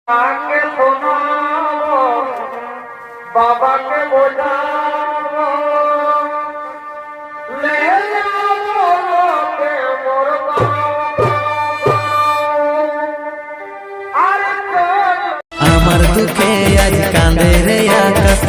মাকে শোনাবো, বাবাকে বোঝাবো, লে যাবো লোকে মোর বাবা। আর আমার দুঃখে আজ কাঁদে রে আকাশ।